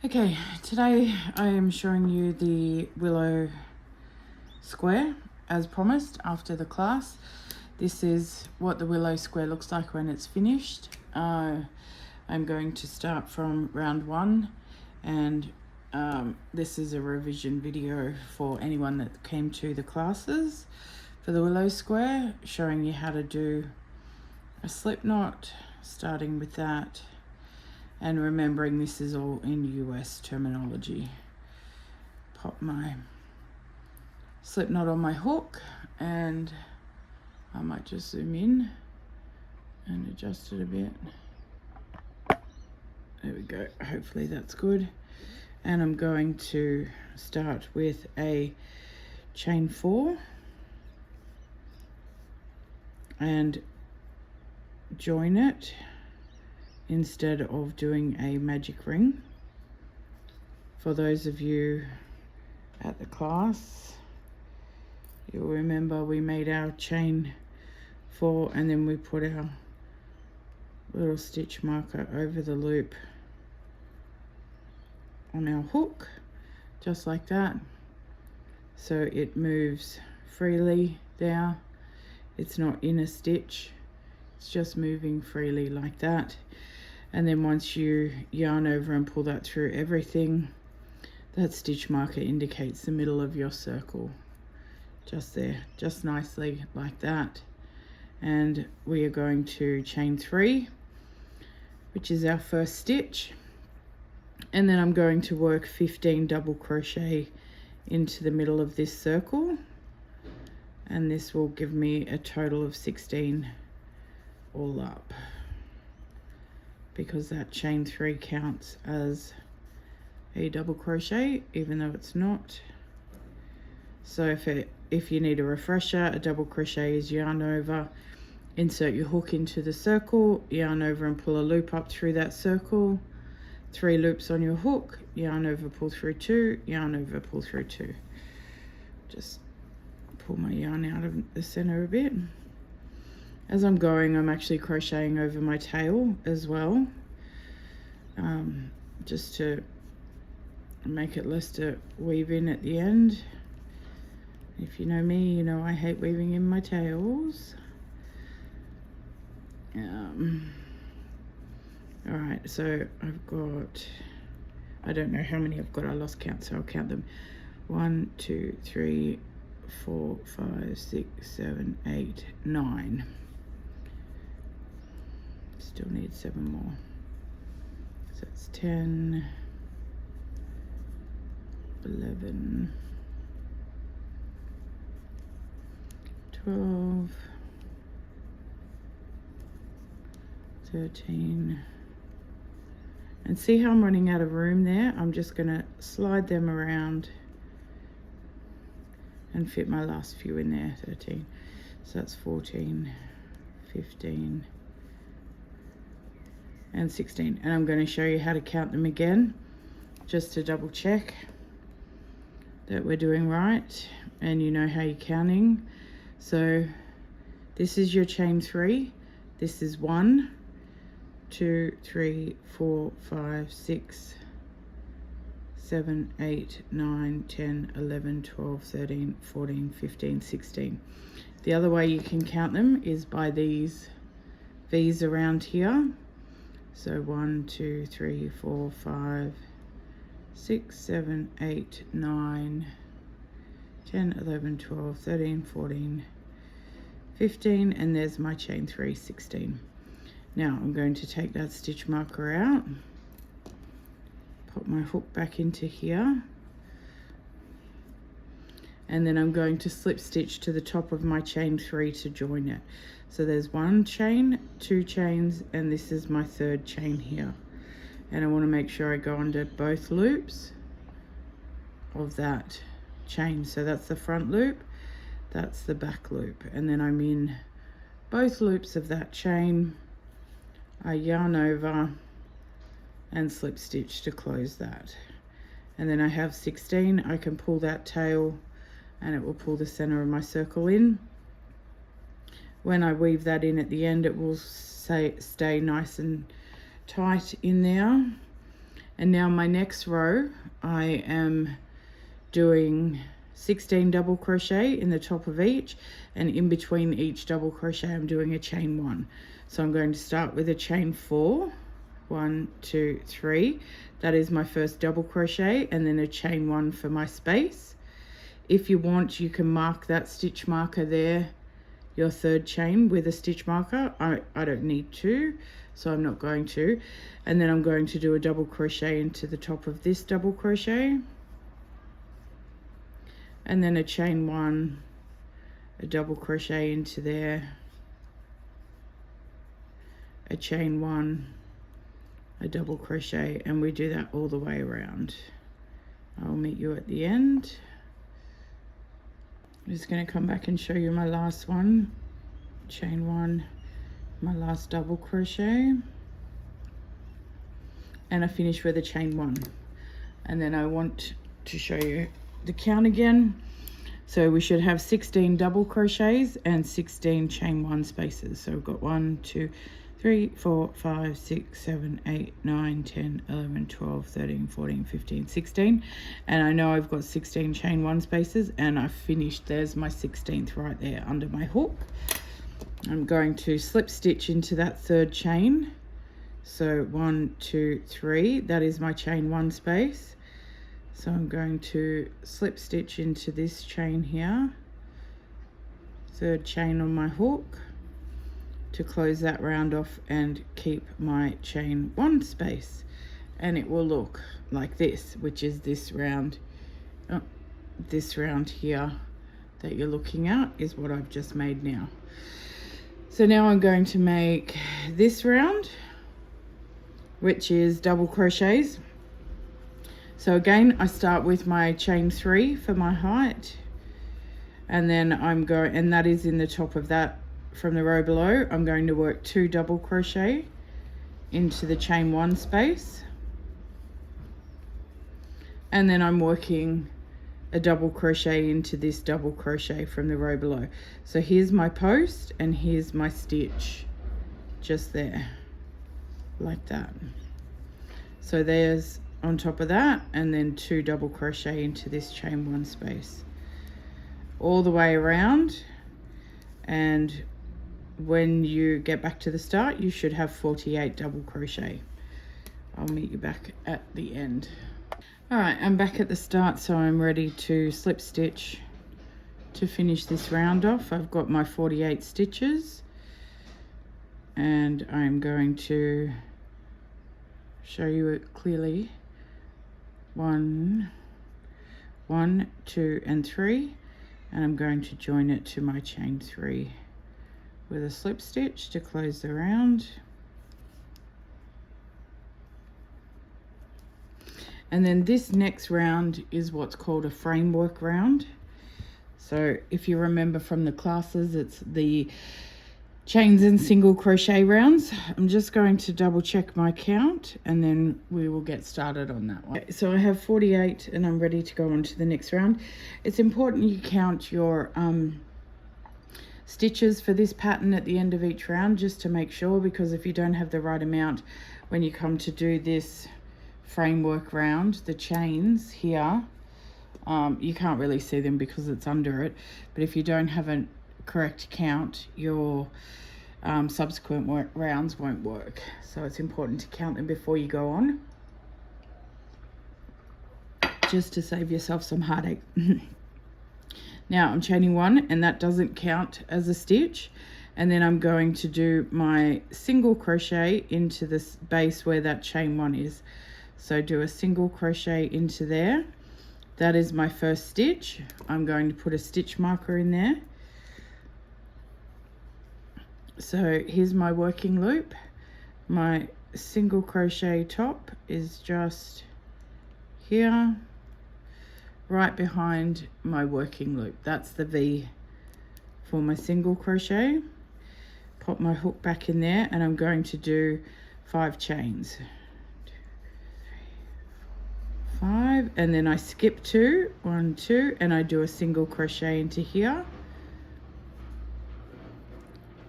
Okay, today I am showing you the Willow Square as promised after the class. This is what the Willow Square looks like when it's finished. I'm going to start from round 1 and this is a revision video for anyone that came to the classes for the Willow Square, showing you how to do a slip knot, starting with that. And remembering this is all in US terminology. Pop my slip knot on my hook and I might just zoom in and adjust it a bit. There we go, hopefully that's good. And I'm going to start with a chain 4 and join it instead of doing a magic ring. For those of you at the class, you'll remember we made our chain 4 and then we put our little stitch marker over the loop on our hook, just like that. So it moves freely there. It's not in a stitch, it's just moving freely like that. And then once you yarn over and pull that through everything, that stitch marker indicates the middle of your circle. Just there, just nicely like that. And we are going to chain 3, which is our first stitch. And then I'm going to work 15 double crochet into the middle of this circle. And this will give me a total of 16 all up, because that chain 3 counts as a double crochet even though it's not. So if you need a refresher, a double crochet is yarn over, insert your hook into the circle, yarn over and pull a loop up through that circle, 3 loops on your hook, yarn over, pull through 2, yarn over, pull through 2. Just pull my yarn out of the center a bit. As I'm going, I'm actually crocheting over my tail as well, just to make it less to weave in at the end. If you know me, you know I hate weaving in my tails. Alright, so I've got, I don't know how many I've got, I lost count, so I'll count them. 1, 2, 3, 4, 5, 6, 7, 8, 9. Still need 7 more. So it's 10, 11, 12, 13. And see how I'm running out of room there? I'm just gonna slide them around and fit my last few in there. 13. So that's 14, 15, and 16. And I'm going to show you how to count them again, just to double check that we're doing right and you know how you're counting. So this is your chain 3. This is 1, 2, 3, 4, 5, 6, 7, 8, 9, 10, 11, 12, 13, 14, 15, 16. The other way you can count them is by these V's around here. So 1, 2, 3, 4, 5, 6, 7, 8, 9, 10, 11, 12, 13, 14, 15, and there's my chain 3, 16. Now I'm going to take that stitch marker out, put my hook back into here, and then I'm going to slip stitch to the top of my chain 3 to join it. So there's 1 chain, 2 chains, and this is my 3rd chain here. And I want to make sure I go under both loops of that chain. So that's the front loop, that's the back loop, and then I'm in both loops of that chain. I yarn over and slip stitch to close that. And then I have 16. I can pull that tail and it will pull the center of my circle in. When I weave that in at the end, it will stay nice and tight in there. And now my next row, I am doing 16 double crochet in the top of each, and in between each double crochet I'm doing a chain 1. So I'm going to start with a chain 4, 1, 2, 3. That is my first double crochet, and then a chain 1 for my space. If you want, you can mark that stitch marker there, your third chain, with a stitch marker. I don't need to, so I'm not going to. And then I'm going to do a double crochet into the top of this double crochet, and then a chain 1, a double crochet into there, a chain 1, a double crochet, and we do that all the way around. I'll meet you at the end. I'm just going to come back and show you my last one. Chain 1, my last double crochet, and I finish with a chain 1. And then I want to show you the count again. So we should have 16 double crochets and 16 chain 1 spaces. So we've got 1, 2, 3, 4, 5, 6, 7, 8, 9, 10, 11, 12, 13, 14, 15, 16. And I know I've got 16 chain 1 spaces, and I've finished. There's my 16th right there under my hook. I'm going to slip stitch into that third chain. So 1, 2, 3, that is my chain 1 space. So I'm going to slip stitch into this chain here, third chain on my hook, to close that round off and keep my chain 1 space. And it will look like this, which is this round here that you're looking at is what I've just made now. So now I'm going to make this round, which is double crochets. So again, I start with my chain 3 for my height, and then and that is in the top of that. From the row below, I'm going to work 2 double crochet into the chain 1 space, and then I'm working a double crochet into this double crochet from the row below. So here's my post, and here's my stitch just there, like that. So there's on top of that, and then 2 double crochet into this chain 1 space all the way around. And when you get back to the start, you should have 48 double crochet. I'll meet you back at the end. All right, I'm back at the start, so I'm ready to slip stitch to finish this round off. I've got my 48 stitches, and I'm going to show you it clearly. 1, 2, and 3, and I'm going to join it to my chain 3 with a slip stitch to close the round. And then this next round is what's called a framework round. So if you remember from the classes, it's the chains and single crochet rounds. I'm just going to double check my count, and then we will get started on that one. So I have 48, and I'm ready to go on to the next round. It's important you count your stitches for this pattern at the end of each round, just to make sure, because if you don't have the right amount when you come to do this framework round, the chains here, you can't really see them because it's under it, but if you don't have a correct count, your subsequent rounds won't work. So it's important to count them before you go on, just to save yourself some heartache. Now I'm chaining 1, and that doesn't count as a stitch, and then I'm going to do my single crochet into this base where that chain 1 is. So do a single crochet into there. That is my first stitch. I'm going to put a stitch marker in there. So here's my working loop. My single crochet top is just here, right behind my working loop. That's the V for my single crochet. Pop my hook back in there, and I'm going to do 5 chains. 5, and then I skip 2, 1, 2, and I do a single crochet into here,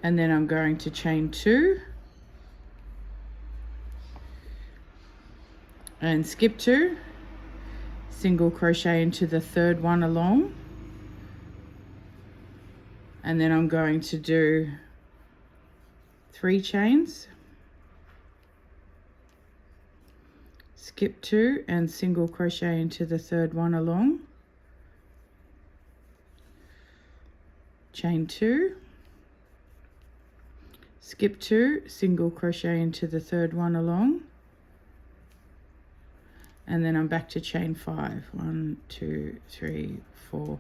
and then I'm going to chain 2, and skip 2, single crochet into the third one along, and then I'm going to do 3 chains, skip 2 and single crochet into the third one along, chain 2, skip 2, single crochet into the third one along, and then I'm back to chain 5. 1, 2, 3, 4,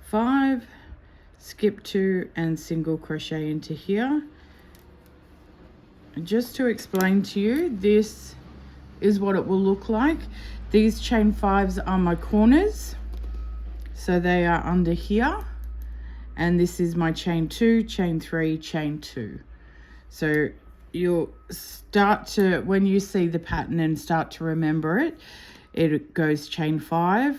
5, skip 2 and single crochet into here. And just to explain to you, this is what it will look like. These chain 5s are my corners, so they are under here, and this is my chain 2, chain 3, chain 2. So you'll start to, when you see the pattern and start to remember it, it goes chain 5,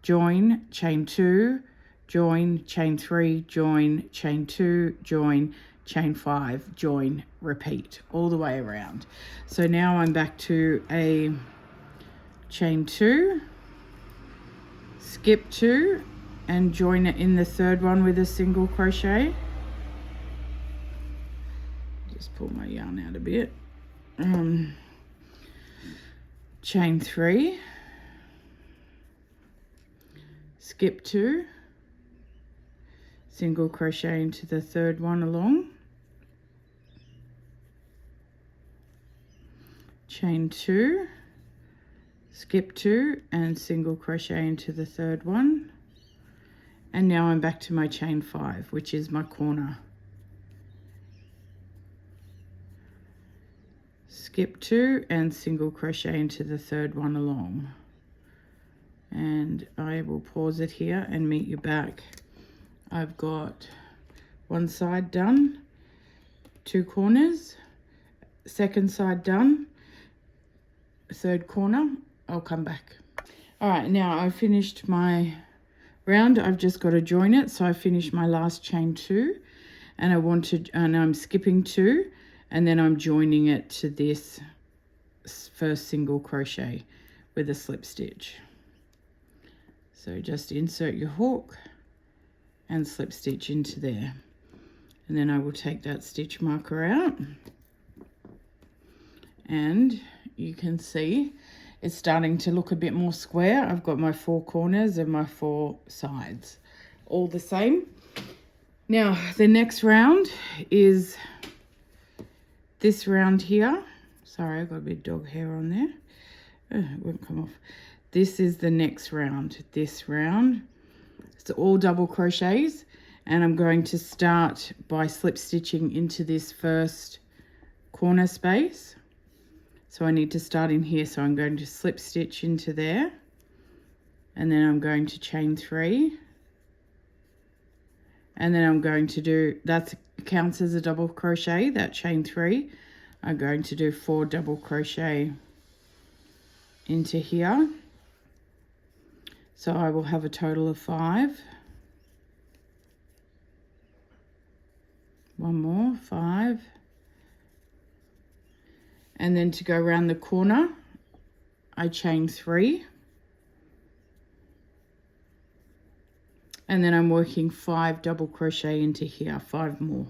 join, chain 2, join, chain 3, join, chain 2, join, chain 5, join, repeat all the way around. So now I'm back to a chain 2, skip 2 and join it in the third one with a single crochet. Just pull my yarn out a bit. Chain 3, skip 2, single crochet into the third one along, chain 2, skip 2 and single crochet into the third one, and now I'm back to my chain 5, which is my corner. Skip 2 and single crochet into the third one along, and I will pause it here and meet you back. I've got one side done, 2 corners, second side done, third corner. I'll come back. All right, now I've finished my round. I've just got to join it. So I finished my last chain 2, and I'm skipping 2, and then I'm joining it to this first single crochet with a slip stitch. So just insert your hook and slip stitch into there, and then I will take that stitch marker out, and you can see it's starting to look a bit more square. I've got my 4 corners and my 4 sides all the same. Now the next round is this round here. Sorry, I got a bit of dog hair on there. It won't come off. This is the next round. This round, it's all double crochets, and I'm going to start by slip stitching into this first corner space. So I need to start in here, so I'm going to slip stitch into there, and then I'm going to chain 3, and then I'm going to do, that counts as a double crochet, that chain 3. I'm going to do 4 double crochet into here, so I will have a total of 5. One more, 5. And then to go around the corner, I chain 3. And then I'm working 5 double crochet into here, 5 more.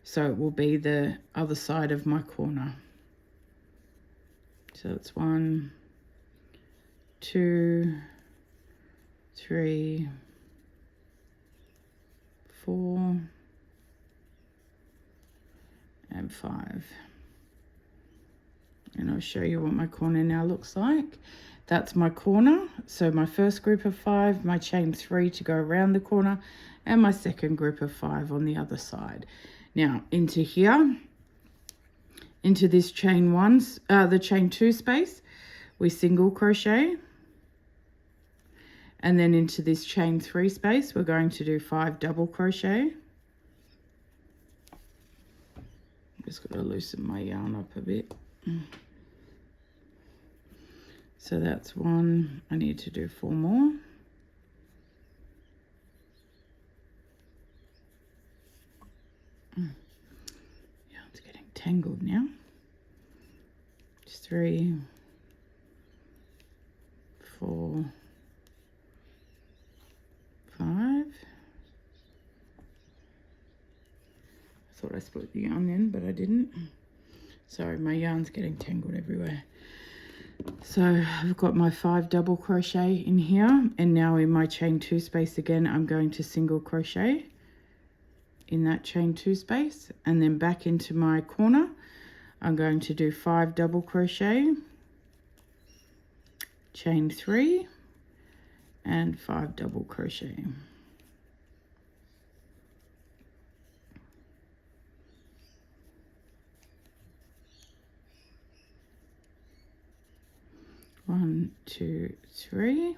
So it will be the other side of my corner. So it's 1, 2, 3, 4, and 5. And I'll show you what my corner now looks like. That's my corner. So my first group of 5, my chain 3 to go around the corner, and my second group of 5 on the other side. Now into here, into this chain 1, the chain 2 space, we single crochet, and then into this chain 3 space, we're going to do 5 double crochet. Just got to loosen my yarn up a bit. So that's 1. I need to do 4 more. Yeah, it's getting tangled now. Just 3, 4, 5. I thought I split the yarn then, but I didn't. Sorry, my yarn's getting tangled everywhere. So I've got my 5 double crochet in here, and now in my chain 2 space again, I'm going to single crochet in that chain 2 space, and then back into my corner I'm going to do 5 double crochet, chain 3, and 5 double crochet. One, two, three,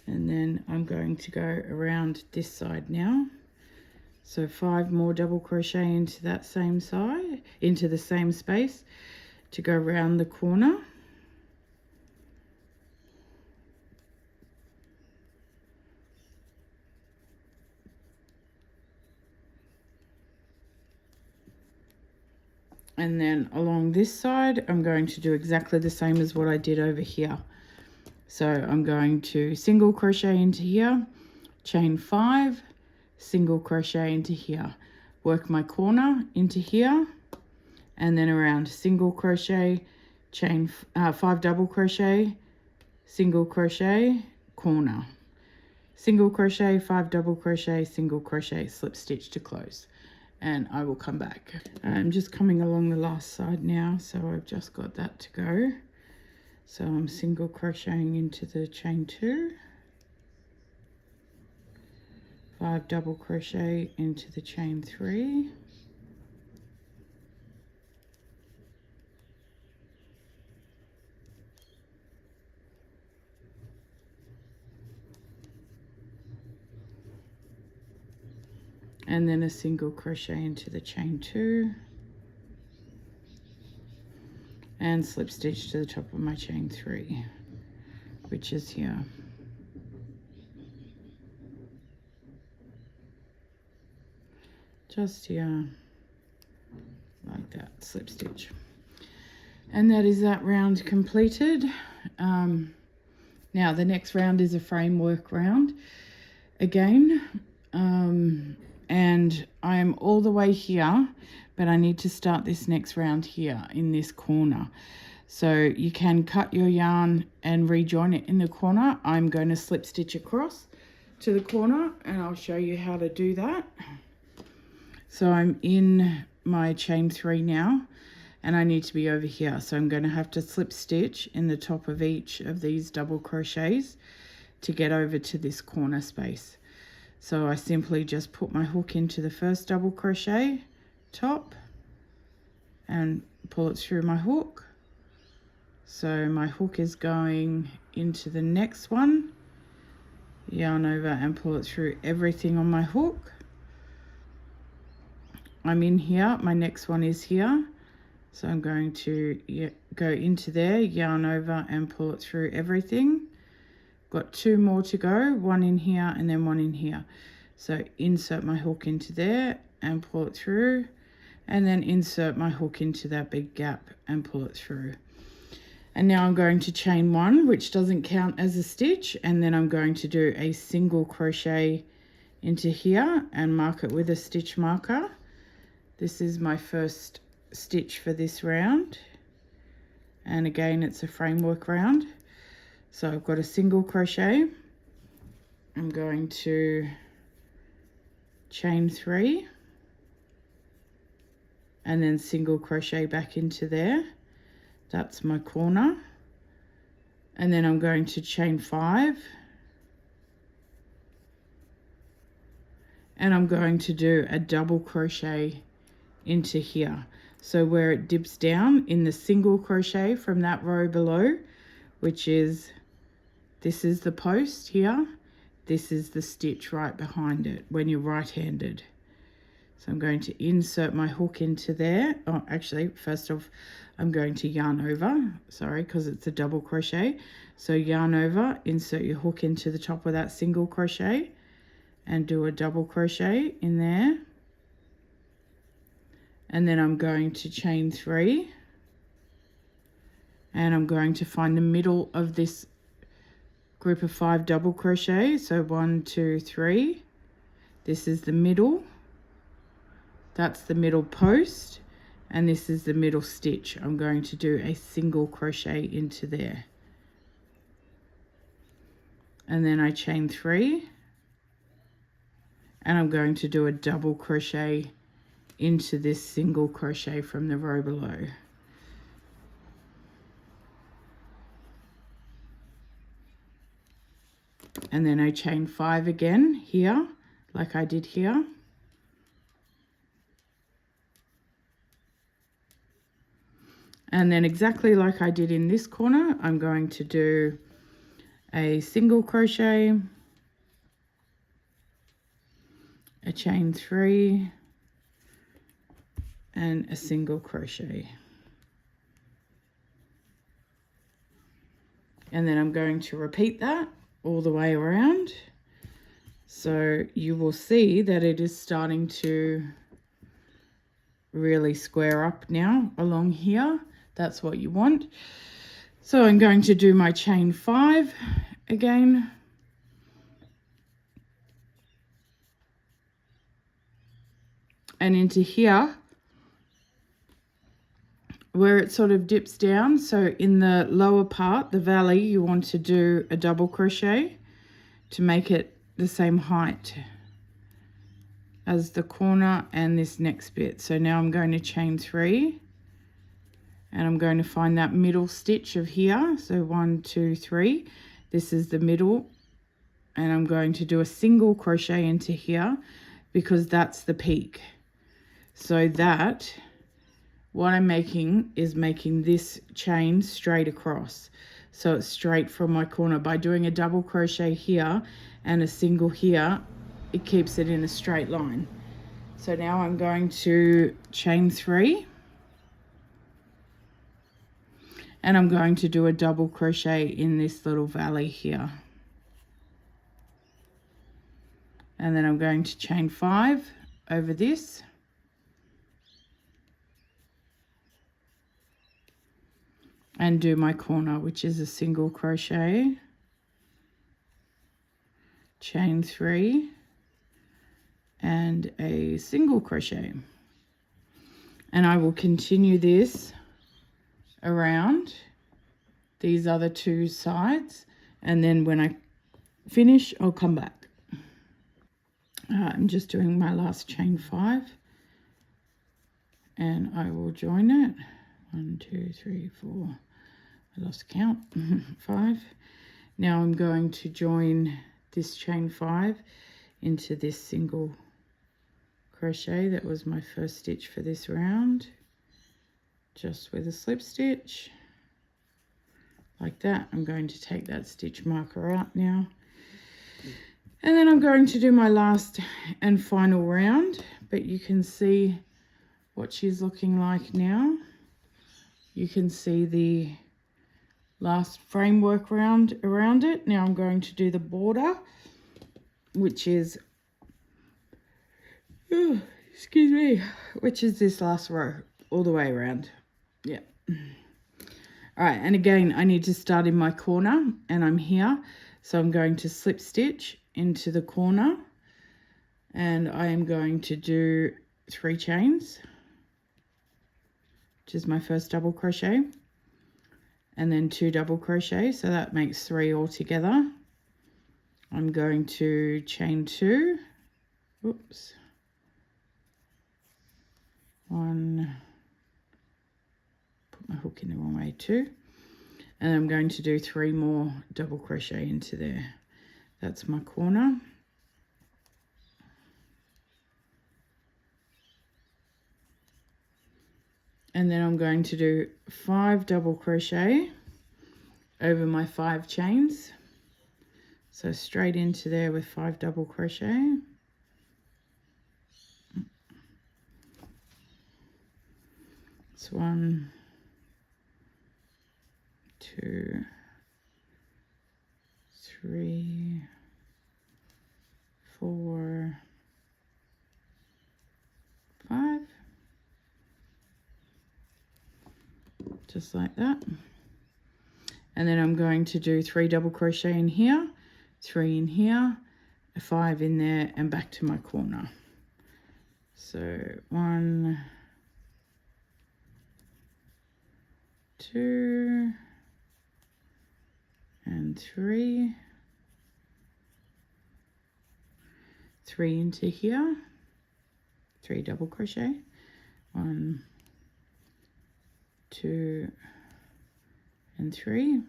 and then I'm going to go around this side now. So 5 more double crochet into that same side, into the same space, to go around the corner. And then along this side, I'm going to do exactly the same as what I did over here. So I'm going to single crochet into here, chain 5, single crochet into here, work my corner into here, and then around, single crochet, chain 5 double crochet, single crochet, corner, single crochet, 5 double crochet, single crochet, slip stitch to close. And I will come back. I'm just coming along the last side now, so I've just got that to go. So I'm single crocheting into the chain 2, 5 double crochet into the chain 3, and then a single crochet into the chain 2, and slip stitch to the top of my chain 3, which is here. Just here, like that, slip stitch. And that is that round completed. Now the next round is a framework round again. And I'm all the way here, but I need to start this next round here in this corner. So you can cut your yarn and rejoin it in the corner. I'm going to slip stitch across to the corner, and I'll show you how to do that. So I'm in my chain 3 now, and I need to be over here. So I'm going to have to slip stitch in the top of each of these double crochets to get over to this corner space. So I simply just put my hook into the first double crochet top and pull it through my hook. So my hook is going into the next one, yarn over and pull it through everything on my hook. I'm in here, my next one is here. So I'm going to go into there, yarn over and pull it through everything. Got 2 more to go, one in here and then one in here. So insert my hook into there and pull it through, and then insert my hook into that big gap and pull it through. And now I'm going to chain 1, which doesn't count as a stitch, and then I'm going to do a single crochet into here and mark it with a stitch marker. This is my first stitch for this round, and again it's a framework round. So I've got a single crochet, I'm going to chain 3 and then single crochet back into there. That's my corner. And then I'm going to chain 5 and I'm going to do a double crochet into here. So where it dips down in the single crochet from that row below, which is, this is the post here, this is the stitch right behind it when you're right-handed. So I'm going to insert my hook into there. Oh, actually, first off, I'm going to yarn over, sorry, because it's a double crochet. So yarn over, insert your hook into the top of that single crochet and do a double crochet in there. And then I'm going to chain 3 and I'm going to find the middle of this group of 5 double crochet. So 1, 2, 3. This is the middle, that's the middle post, and this is the middle stitch. I'm going to do a single crochet into there, and then I chain 3, and I'm going to do a double crochet into this single crochet from the row below. And then I chain 5 again here, like I did here. And then exactly like I did in this corner, I'm going to do a single crochet, a chain 3, and a single crochet. And then I'm going to repeat that all the way around. So you will see that it is starting to really square up now along here. That's what you want. So I'm going to do my chain 5 again. And into here, where it sort of dips down, so in the lower part, the valley, you want to do a double crochet to make it the same height as the corner and this next bit. So now I'm going to chain 3, and I'm going to find that middle stitch of here. So 1, 2, 3. This is the middle, and I'm going to do a single crochet into here because that's the peak. So that what I'm making is making this chain straight across. So it's straight from my corner. By doing a double crochet here and a single here, it keeps it in a straight line. So now I'm going to chain 3, and I'm going to do a double crochet in this little valley here. And then I'm going to chain 5 over this. And do my corner, which is a single crochet, chain 3, and a single crochet. And I will continue this around these other 2 sides, and then when I finish, I'll come back. I'm just doing my last chain 5, and I will join it. 1, 2, 3, 4. I lost count. 5. Now I'm going to join this chain 5 into this single crochet. That was my first stitch for this round, just with a slip stitch like that. I'm going to take that stitch marker out now, and then I'm going to do my last and final round, but you can see what she's looking like now. You can see the last framework round around it. Now I'm going to do the border, which is excuse me, which is this last row all the way around. Yeah. All right, and again I need to start in my corner, and I'm here, so I'm going to slip stitch into the corner, and I am going to do 3 chains, which is my first double crochet, and then 2 double crochet, so that makes 3 altogether. I'm going to chain 2, oops, 1, put my hook in the wrong way, 2, and I'm going to do 3 more double crochet into there. That's my corner. And then I'm going to do 5 double crochet over my 5 chains. So straight into there with 5 double crochet. It's 1, 2, 3, 4, 5. Just like that. And then I'm going to do 3 double crochet in here, 3 in here, 5 in there, and back to my corner. So 1, 2, and 3. 3 into here, 3 double crochet, 1, 2, and 3.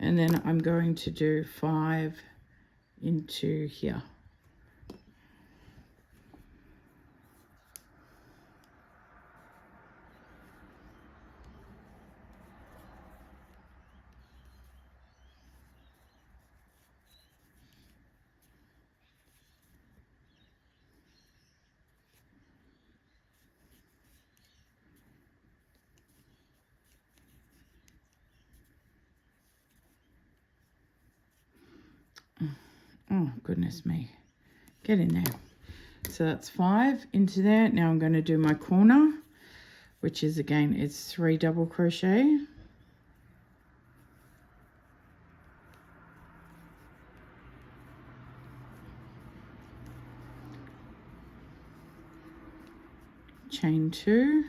And then I'm going to do 5 into here. Oh, goodness me. Get in there. So that's 5 into there. Now I'm going to do my corner, which is, again, it's 3 double crochet. Chain 2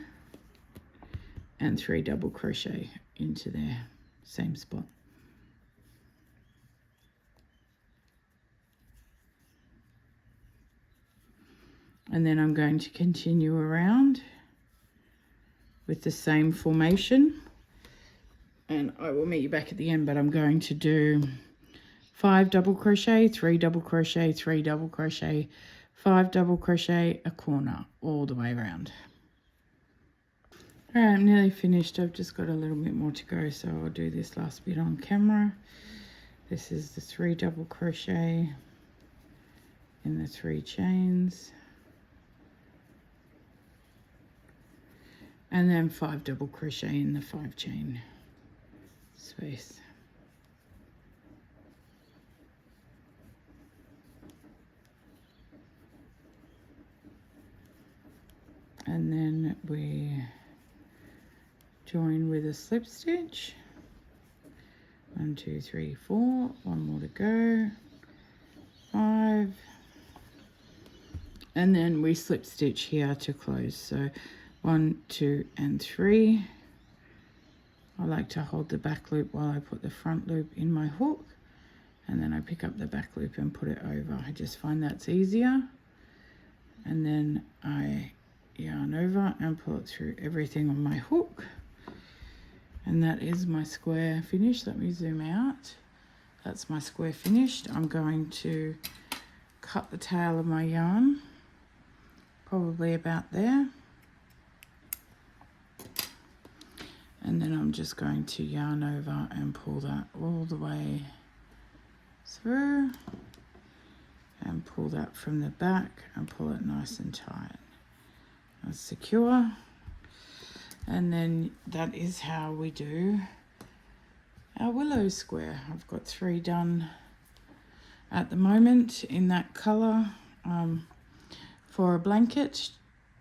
and 3 double crochet into there, same spot. And then I'm going to continue around with the same formation, and I will meet you back at the end, but I'm going to do 5 double crochet, 3 double crochet, 3 double crochet, 5 double crochet, a corner all the way around. All right, I'm nearly finished. I've just got a little bit more to go, so I'll do this last bit on camera. This is the 3 double crochet in the 3 chains, and then 5 double crochet in the 5 chain space. And then we join with a slip stitch. 1, 2, 3, 4, 1 more to go, 5, and then we slip stitch here to close. So 1, 2, and 3. I like to hold the back loop while I put the front loop in my hook, and then I pick up the back loop and put it over. I just find that's easier. And then I yarn over and pull it through everything on my hook. And that is my square finished. Let me zoom out. That's my square finished. I'm going to cut the tail of my yarn, probably about there. And then I'm just going to yarn over and pull that all the way through, and pull that from the back and pull it nice and tight and secure. And then that is how we do our willow square. I've got 3 done at the moment in that colour for a blanket.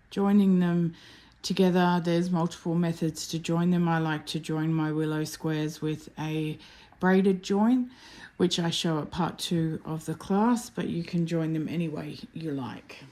Joining them together, there's multiple methods to join them. I like to join my willow squares with a braided join, which I show at part 2 of the class, but you can join them any way you like.